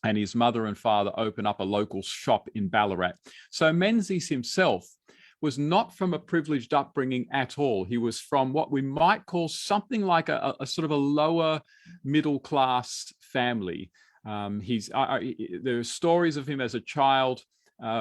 and his mother and father open up a local shop in Ballarat. So Menzies himself was not from a privileged upbringing at all. He was from what we might call something like a sort of a lower middle class family. There are stories of him as a child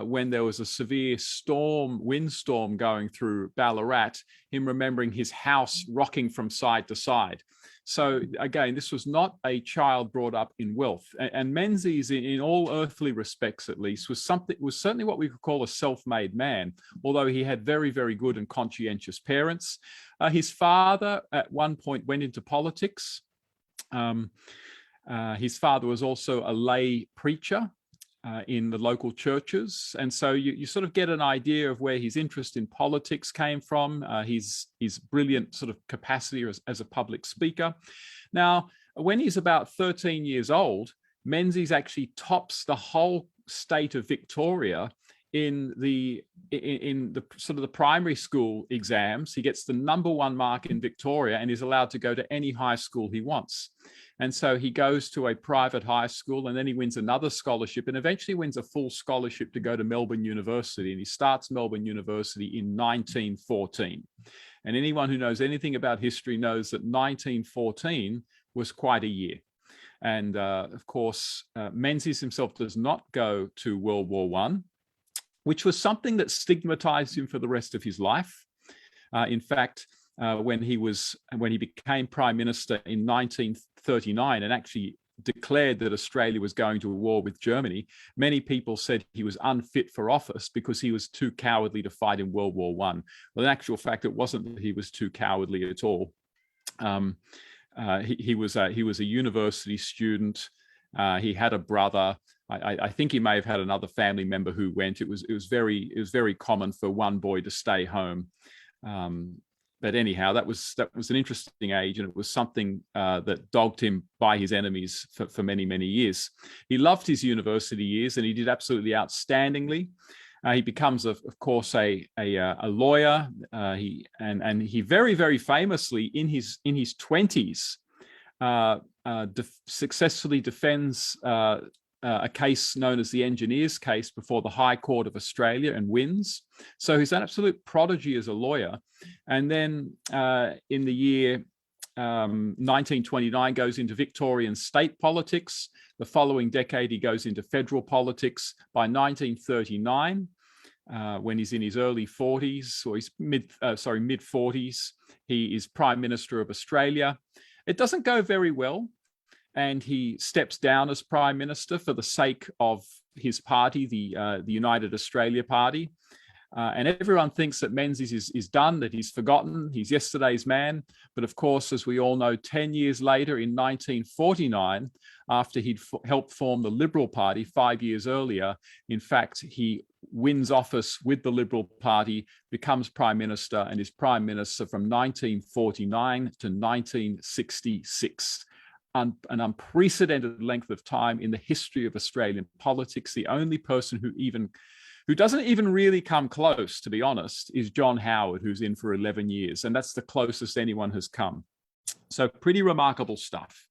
when there was a severe windstorm going through Ballarat, him remembering his house rocking from side to side. So again, this was not a child brought up in wealth. And Menzies, in all earthly respects at least, was certainly what we could call a self-made man, although he had very, very good and conscientious parents. His father at one point went into politics. His father was also a lay preacher in the local churches. And so you sort of get an idea of where his interest in politics came from, his brilliant sort of capacity as a public speaker. Now, when he's about 13 years old, Menzies actually tops the whole state of Victoria in the sort of the primary school exams. He gets the #1 mark in Victoria and is allowed to go to any high school he wants. And so he goes to a private high school, and then he wins another scholarship and eventually wins a full scholarship to go to Melbourne University. And he starts Melbourne University in 1914. And anyone who knows anything about history knows that 1914 was quite a year. And of course, Menzies himself does not go to World War I, which was something that stigmatized him for the rest of his life. In fact, when he became Prime Minister in 1939 and actually declared that Australia was going to a war with Germany, many people said he was unfit for office because he was too cowardly to fight in World War I. Well, in actual fact, it wasn't that he was too cowardly at all. He was a university student. He had a brother. I think he may have had another family member who went. It was very common for one boy to stay home. But anyhow, that was an interesting age, and it was something that dogged him by his enemies for many, many years. He loved his university years, and he did absolutely outstandingly. He becomes, of course, a lawyer. He very, very famously in his 20s successfully defends a case known as the Engineers case before the High Court of Australia and wins. So he's an absolute prodigy as a lawyer. And then in the year 1929 goes into Victorian state politics. The following decade, he goes into federal politics. By 1939, when he's in his early 40s, or his mid 40s, he is Prime Minister of Australia. It doesn't go very well, and he steps down as Prime Minister for the sake of his party, the United Australia Party. And everyone thinks that Menzies is done, that he's forgotten, he's yesterday's man. But of course, as we all know, 10 years later in 1949, after he'd helped form the Liberal Party 5 years earlier, in fact, he wins office with the Liberal Party, becomes Prime Minister, and is Prime Minister from 1949 to 1966. An unprecedented length of time in the history of Australian politics. The only person who doesn't even really come close, to be honest, is John Howard, who's in for 11 years. And that's the closest anyone has come. So pretty remarkable stuff.